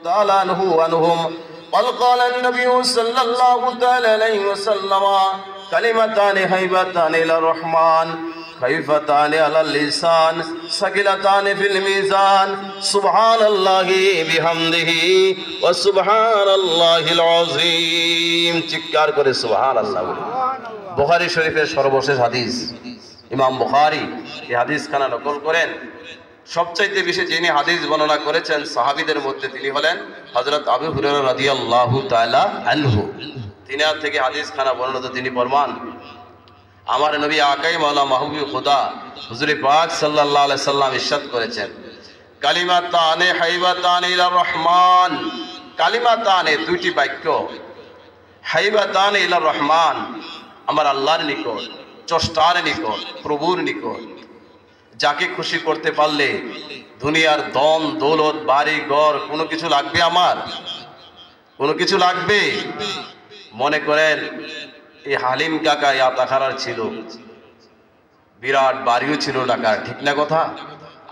تعالى عنهم قال قال النبي صلى الله تعالى عليه وسلم كلمتان هيبتان إلى الرحمن خفيفتان على اللسان ثقيلتان في الميزان سبحان الله بحمده وسبحان الله العظيم চিৎকার করে সুবহানাল্লাহ বলি। বুখারী শরীফের সর্বশেষ হাদিস, ইমাম বুখারী এই হাদিস খানা নকল করেন। সবচাইতে বেশি যিনি হাদিস বর্ণনা করেছেন সাহাবীদের মধ্যে তিনি হলেন হযরত আবু হুরায়রা রাদিয়াল্লাহু তাআলা আনহু। তিনার থেকে হাদিস খানা বর্ণিত, তিনি ফরমান, আমার নবী আকাই মাওলা মাহবুব খুদা হুজুর পাক সাল্লাল্লাহু আলাইহি সাল্লাম ইরশাদ করেছেন, কালিমাতানে হাইবাতানে ইলার রহমান, কালিমাতানে দুইটি বাক্য, হাইবাতানে ইলার রহমান আমার আল্লাহর নিকট, স্রষ্টার নিকট, প্রভুর নিকট। যাকে খুশি করতে পারলে দুনিয়ার ধন দৌলত বাড়ি ঘর কোনো কিছু লাগবে? আমার কোনো কিছু লাগবে? মনে করেন এই হালিম কাকা ইয়াতাখারার ছিল, বিরাট বাড়িও ছিল ঢাকার, ঠিক না কথা?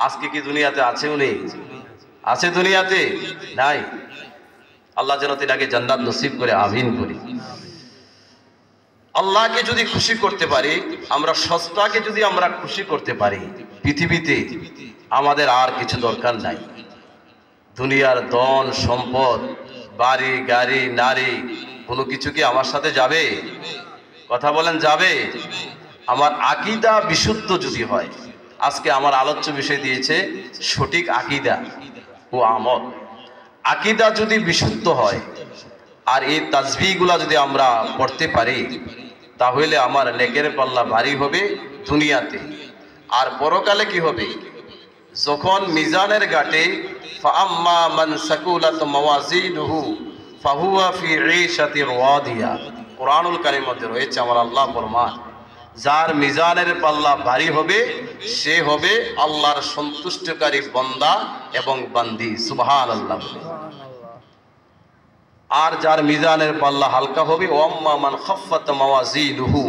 আজকে কি দুনিয়াতে আছে? উনি আছে দুনিয়াতে? নাই। আল্লাহ যেন তিনাকে জান্নাত নসিব করে, আমিন করি। আল্লাহকে যদি খুশি করতে পারি আমরা, স্রষ্টাকে যদি আমরা খুশি করতে পারি, পৃথিবীতে আমাদের আর কিছু দরকার নাই। দুনিয়ার ধন সম্পদ বাড়ি গাড়ি নারী কোনো কিছু কি আমার সাথে যাবে? কথা বলেন, যাবে? আমার আকীদা বিশুদ্ধ যদি হয়, আজকে আমার আলোচ্য বিষয় দিয়েছে সঠিক আকীদা ও আমল। আকীদা যদি বিশুদ্ধ হয় আর এই তাসবিহগুলা যদি আমরা পড়তে পারি, তাহলে আমার নেকের পাল্লা ভারী হবে দুনিয়াতে। আর পরকালে কি হবে? যখন মিজানের ঘাটে ফাআম্মা মান সাকুলাত মাওয়াজিনুহু ফাহুয়া ফি ঈশাতির রাদিয়া, কুরআনুল কারীমের মধ্যে রয়েছে আমার আল্লাহ ফরমান, যার মিজানের পাল্লা ভারী হবে সে হবে আল্লাহর সন্তুষ্টকারী বান্দা এবং বান্দি। সুবহানাল্লাহ। আর যার মিজানের পাল্লা হালকা হবে, ওয়াম্মা মান খাফফাত মাওয়াজিনুহু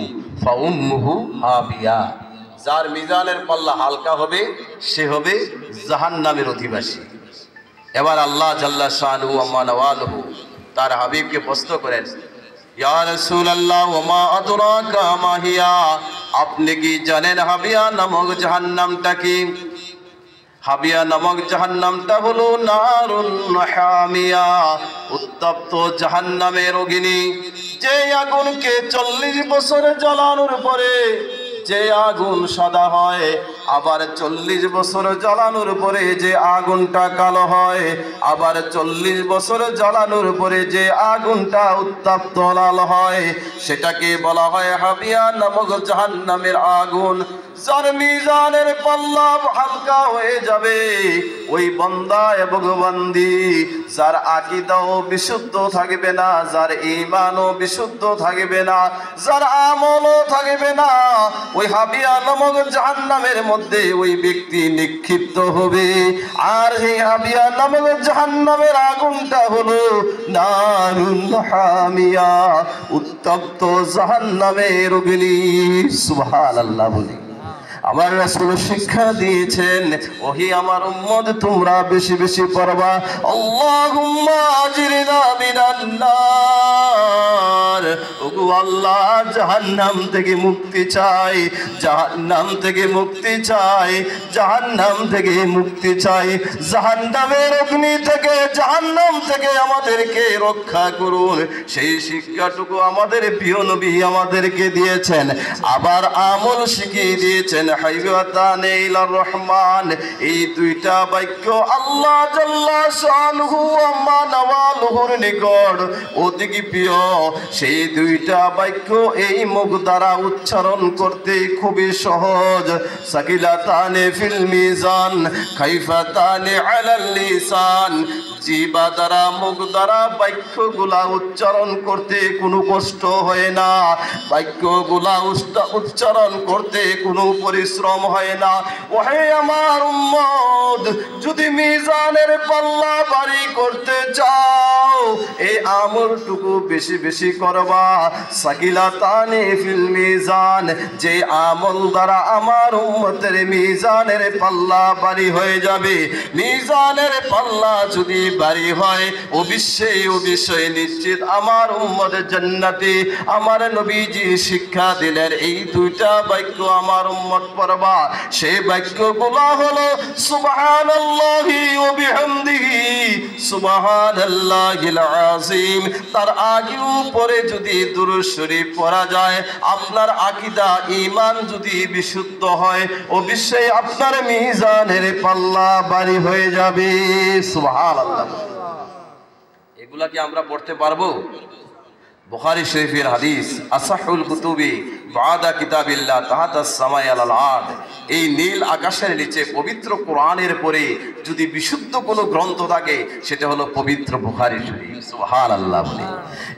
ফাউম্মুহু হাবিয়া, যার মিজানের পাল্লা হালকা হবে সে হবে জাহান্নামের অধিবাসী। এবার আল্লাহ জাল্লা শানুহু ওয়া নওয়ালুহু তার হাবিবকে প্রশ্ন করেন, ইয়া রাসূলুল্লাহ ওয়া মা আদরাকা মা হিয়া, আপনি কি জানেন হাবিয়া নামক জাহান্নামটা কি? হাবিয়া নামক জাহান্নামটা হলো নারুন হামিয়া, উত্তপ্ত জাহান্নামের অগ্নি। যে আগুনকে 40 বছর জ্বালানোর পরে যে আগুন সাদা হয়, আবার 40 বছর জ্বালানোর পরে যে আগুনটা কালো হয়, আবার 40 বছর জ্বালানোর পরে যে আগুনটা উত্তপ্ত লাল হয়, সেটাকে বলা হয় হাবিয়া নামক জাহান্নামের আগুন। যার মিজানের পাল্লা হালকা হয়ে যাবে ওই বান্দা এবং বান্দি, যার আকীদাও বিশুদ্ধ থাকবে না, যার ঈমানও বিশুদ্ধ থাকবে না, যার আমলও থাকবে না, ওই হাবিয়া নামক জাহান্নামের মধ্যে ওই ব্যক্তি নিক্ষিপ্ত হবে। আর এই হাবিয়া নামক জাহান্নামের আগুনটা হলো নারুন হামিয়া, উত্তপ্ত জাহান্নামের অগ্নি। সুবহানাল্লাহ বলি। আমার রাসূল শিক্ষা দিয়েছেন, ওহি আমার উম্মত তোমরা বেশি বেশি পড়বা, আল্লাহুম্মা আজিরনা মিনান নার। ওগো আল্লাহ, জাহান্নাম থেকে মুক্তি চাই, জাহান্নাম থেকে মুক্তি চাই, জাহান্নাম থেকে মুক্তি চাই, জাহান্নামের অগ্নি থেকে, জাহান্নাম থেকে আমাদেরকে রক্ষা করুন। সেই শিক্ষাটুকু আমাদের প্রিয় নবী আমাদেরকে দিয়েছেন। আবার আমল শিখিয়ে দিয়েছেন হাইবাতানে ইলার রহমান। এই দুইটা বাক্য আল্লাহ জাল্লা শানুহু ওয়া নওয়ালুহুর নিকট অতি প্রিয়। সেই দুইটা বাক্য এই মুখ দ্বারা উচ্চারণ করতে খুবই সহজ। সাকিলাতানে ফিল মিজান খাইফাতানে আলাল লিসান, জিহ্বা দ্বারা মুখ দ্বারা বাক্যগুলা উচ্চারণ করতে কোনো কষ্ট হয় না, বাক্যগুলা উচ্চারণ করতে কোনো পরিশ্রম হয় না। ওহে আমার উম্মত, যদি মিজানের পাল্লা ভারী করতে চাও, এই আমলটুকু বেশি বেশি করবা। সাকিলাতানি ফিল মিজান, যে আমল দ্বারা আমার উম্মতের মিজানের পাল্লা ভারী হয়ে যাবে। মিজানের পাল্লা যদি ভারী হয় অবশ্যই নিশ্চিত আমার উম্মত জান্নাতে। আমার নবীজি শিক্ষা দিলেন এই দুইটা বাক্য আমার উম্মত পড়বা। সেই বাক্যগুলো হলো সুবহানাল্লাহি ওয়া বিহামদিহি সুবহানাল্লাহিল আযীম। তার আগেও পরে যদি দুরূদ শরীফ পড়া যায়, আপনার আকীদা ঈমান যদি বিশুদ্ধ হয় অবশ্যই আপনার মিজানের পাল্লা ভারী হয়ে যাবে। সুবহানাল্লাহ। এগুলা কি আমরা পড়তে পারবো? বুখারী শরীফের হাদিস, আসাহুল কুতুবি বাদা কিতাবিল্লাহ তাহাতাস সামাই আলাল আরদ। এই নীল আকাশের নিচে পবিত্র কোরআনের পরে যদি বিশুদ্ধ কোনো গ্রন্থ থাকে সেটা হলো পবিত্র বুখারী শরীফ। সুবহানাল্লাহ।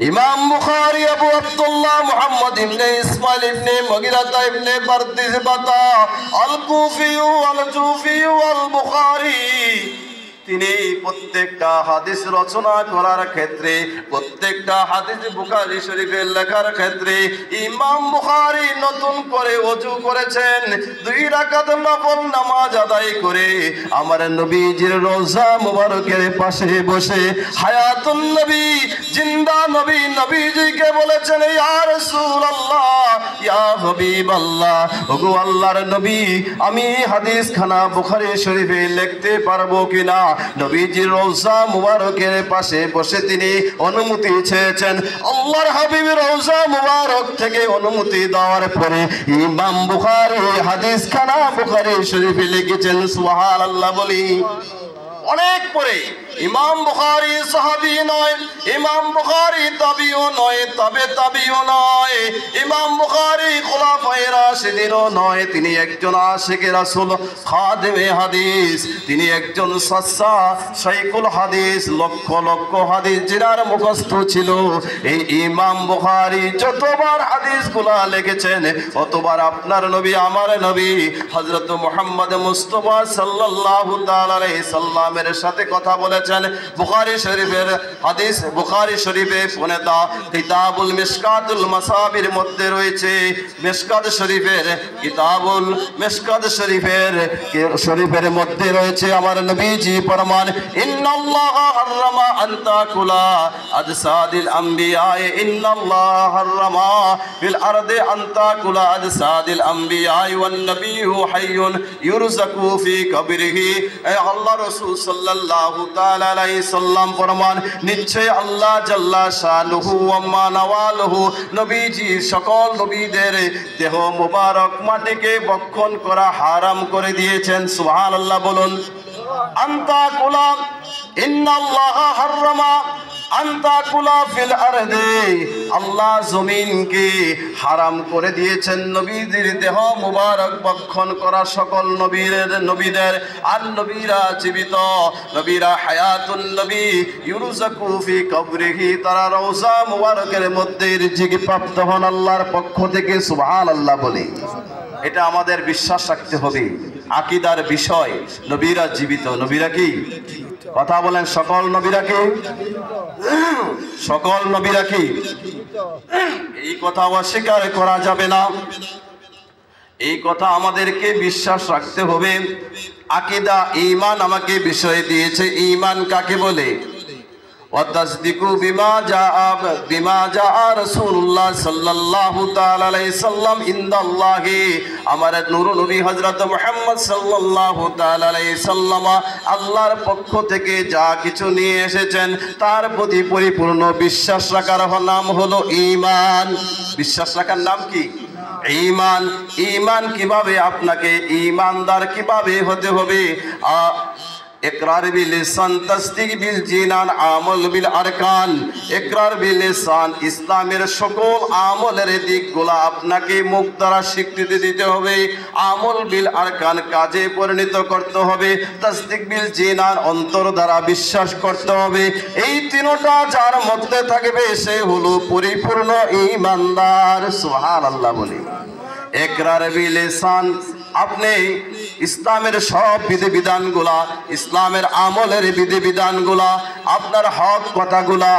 ইমাম বুখারী আবু আব্দুল্লাহ মুহাম্মদ ইবনে ইসমাইল ইবনে মুগিরা ইবনে বারদিজবাতা আল কুফি আল জুফি আল বুখারী, তিনি প্রত্যেকটা হাদিস রচনা করার ক্ষেত্রে, প্রত্যেকটা হাদিস বুখারী শরীফের লেখার ক্ষেত্রে ইমাম বুখারী নতুন করে ওযু করেছেন। 2 রাকাত নফল নামাজ আদায় করে আমার নবীজির রওজা মুবারকের পাশে বসে হায়াতুন নবী, জিন্দা নবী, নবীজিকে বলেছেন, ইয়া রাসূলুল্লাহ, ইয়া হাবিবাল্লাহ, ওগো আল্লাহর নবী, আমি হাদিস খানা বুখারী শরীফে লিখতে পারবো কিনা? নবীজির রওজা মুবারকের পাশে বসে তিনি অনুমতি চেয়েছেন। আল্লাহর হাবিবের রওজা মুবারক থেকে অনুমতি দেওয়ার পরে ইমাম বুখারী হাদিস খানা বুখারী শরীফে লিখেছেন। সুবহানাল্লাহ বলি। অনেক পরে ইমাম বুখারী সাহাবী নয়, ইমাম বুখারী তাবিও নয়, তাবিও নয়, ইমাম বুখারী খুলাফায়ে রাশিদিনও নয়, তিনি একজন আশিকে রাসূল, খাদেমে হাদিস, তিনি একজন সাচ্চা শাইখুল হাদিস, লক্ষ লক্ষ হাদিস যিনার মুখস্থ ছিল। এই ইমাম বুখারী যতবার হাদিসগুলা লিখেছেন অতবার আপনার নবী, আমার নবী হযরত মুহাম্মদ মুস্তাফা সাল্লাল্লাহু তাআলা আলাইহি সাল্লামের সাথে কথা বলেছেন। বুখারী শরীফের হাদিস, বুখারী শরীফে পুনেতা কিতাবুল মিশকাতুল মাসাবির মধ্যে রয়েছে, মিশকাত শরীফের কিতাবুল মিশকাত শরীফের মধ্যে রয়েছে আমার নবীজি ফরমান, ইন্নাল্লাহা হারামা আন তাকুলা আজসাদিল আম্বিয়া, ইন্নাল্লাহা হারামা ফিল আরদি আন তাকুলা আজসাদিল আম্বিয়া ওয়ান নবিয়্যু হাইয়ুন ইউরযাকু ফি কবরিহি। আল্লাহ রাসূল সাল্লাল্লাহু তাআলা আলাইহি সাল্লাম ফরমান, নিশ্চয় আল্লাহ জাল্লা শানুহু ওয়া মা নাওয়ালুহু নবীজি সকল নবীদের দেহ মুবারক মাটিকে ভক্ষণ করা হারাম করে দিয়েছেন। সুবহানাল্লাহ বলুন। আনতা কুলা, ইন্নাল্লাহা হারামা আনতা কুলা ফিল আরদি, আল্লাহ জমিনকে হারাম করে দিয়েছেন নবীদের দেহ মুবারক ভক্ষণ করা সকল নবীদের। আর নবীরা জীবিত, নবীরা হায়াতুন নবী ইউরযাকু ফি কবরিহি, তারা রওজা মুবারকের মধ্যে রিজিক প্রাপ্ত হন আল্লাহর পক্ষ থেকে। সুবহানাল্লাহ বলি। এটা আমাদের বিশ্বাস রাখতে হবে, আকীদার বিষয়। নবীরা জীবিত, নবীরা কি? কথা বলেন, সকল নবীরা কি? সকল নবীরা কি? এই কথা অস্বীকার করা যাবে না, এই কথা আমাদেরকে বিশ্বাস রাখতে হবে। আকীদা, ঈমান আমাকে বিষয় দিয়েছে। ঈমান কাকে বলে? ওয়াতাসদিকু বিমা জাআ রাসূলুল্লাহ সাল্লাল্লাহু তাআলা আলাইহি সাল্লাম ইনদাল্লাহি, আমার নূর নবী হযরত মুহাম্মদ সাল্লাল্লাহু তাআলা আলাইহি সাল্লাম আল্লাহর পক্ষ থেকে যা কিছু নিয়ে এসেছেন তার প্রতি পরিপূর্ণ বিশ্বাস রাখার নাম হলো ঈমান। বিশ্বাস রাখার নাম কি? ঈমান। ঈমান কিভাবে? আপনাকে ঈমানদার কিভাবে হতে হবে? ইকরার বিল লিসান, তাসদীক বিল জিনান, আমল বিল আরকান। ইকরার বিল লিসান, ইসলামের সকল আমলের দিকগুলো আপনাকে মুখ দ্বারা স্বীকৃতি দিতে হবে। আমল বিল আরকান, কাজে পরিণত করতে হবে। তাসদীক বিল জিনান, অন্তর দ্বারা বিশ্বাস করতে হবে। এই তিনটা যার মধ্যে থাকবে সে হলো পরিপূর্ণ ঈমানদার। সুবহানাল্লাহ বলি। ইকরার বিল লিসান, আপনি ইসলামের সব বিধিবিধানগুলা, ইসলামের আমলের বিধিবিধানগুলা, আপনার হক কথাগুলা,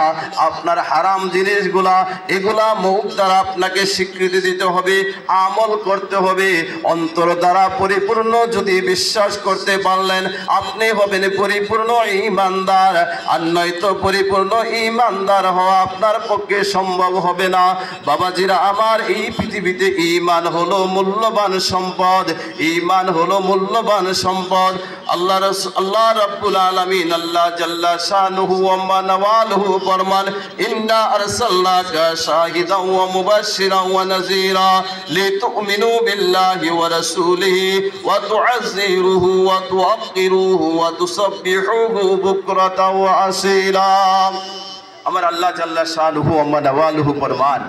আপনার হারাম জিনিসগুলা, এগুলা মুখ দ্বারা আপনাকে স্বীকৃতি দিতে হবে, আমল করতে হবে। অন্তর দ্বারা পরিপূর্ণ যদি বিশ্বাস করতে পারলেন আপনি হবেন পরিপূর্ণ ঈমানদার, আর নয়তো পরিপূর্ণ ঈমানদার হওয়া আপনার পক্ষে সম্ভব হবে না। বাবাজিরা আমার, এই পৃথিবীতে ঈমান হলো মূল্যবান সম্পদ, ঈমান হলো মূল্যবান সম্পদ। আল্লাহ রাব্বুল আলামিন আল্লাহ জাল্লা শানুহু ওয়া নওয়ালুহু ফরমান, ইন্না আরসালনাকা শাহিদাও ওয়া মুবাশশিরাও ওয়া নাযীরা লিতুমিনু বিল্লাহি ওয়া রাসূলিহি ওয়া তুআযযিরুহু ওয়া তুআক্কিরুহু ওয়া তুসাব্বিহুহু বুকরাতাও ওয়া আসীলা। আমার আল্লাহ জাল্লা শানুহু ওয়া নওয়ালুহু ফরমান,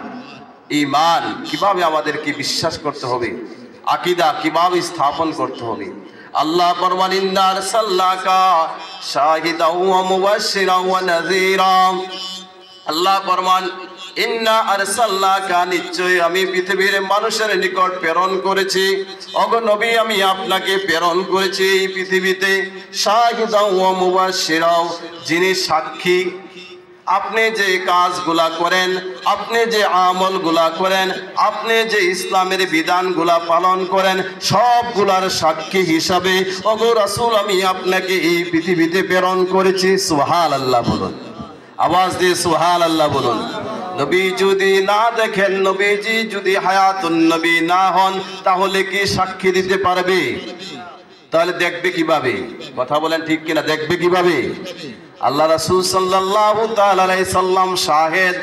ঈমান কিভাবে আমাদেরকে বিশ্বাস করতে হবে, আকীদা কিভাবে স্থাপন করতে হবে। আল্লাহ ফরমান, ইন্না আরসালনাকা শাহিদাও ওয়া মুবাশশিরাও ওয়া নাযীরা। আল্লাহ ফরমান, ইন্না আরসালনাকা, নিশ্চয় আমি পৃথিবীর মানুষের নিকট প্রেরণ করেছি, ওগো নবী আমি আপনাকে প্রেরণ করেছি এই পৃথিবীতে শাহিদাও ওয়া মুবাশশিরাও, যিনি সাক্ষী। আপনি যে কাজগুলা করেন, আপনি যে আমলগুলা করেন, আপনি যে ইসলামের বিধানগুলা পালন করেন, সবগুলার সাক্ষী হিসাবে ওগো রাসূল আমি আপনাকে এই পৃথিবীতে প্রেরণ করেছি। সুবহানাল্লাহ বলুন, আওয়াজ দিয়ে সুবহানাল্লাহ বলুন। নবী যদি না দেখেন, নবীজি যদি হায়াতুন নবী না হন, তাহলে কি সাক্ষী দিতে পারবে? তাহলে দেখবে কিভাবে? কথা বলেন ঠিক কিনা? দেখবে কিভাবে? আল্লাহ রাসূল সাল্লাল্লাহু তাআলা আলাইহি সাল্লাম শাহেদ।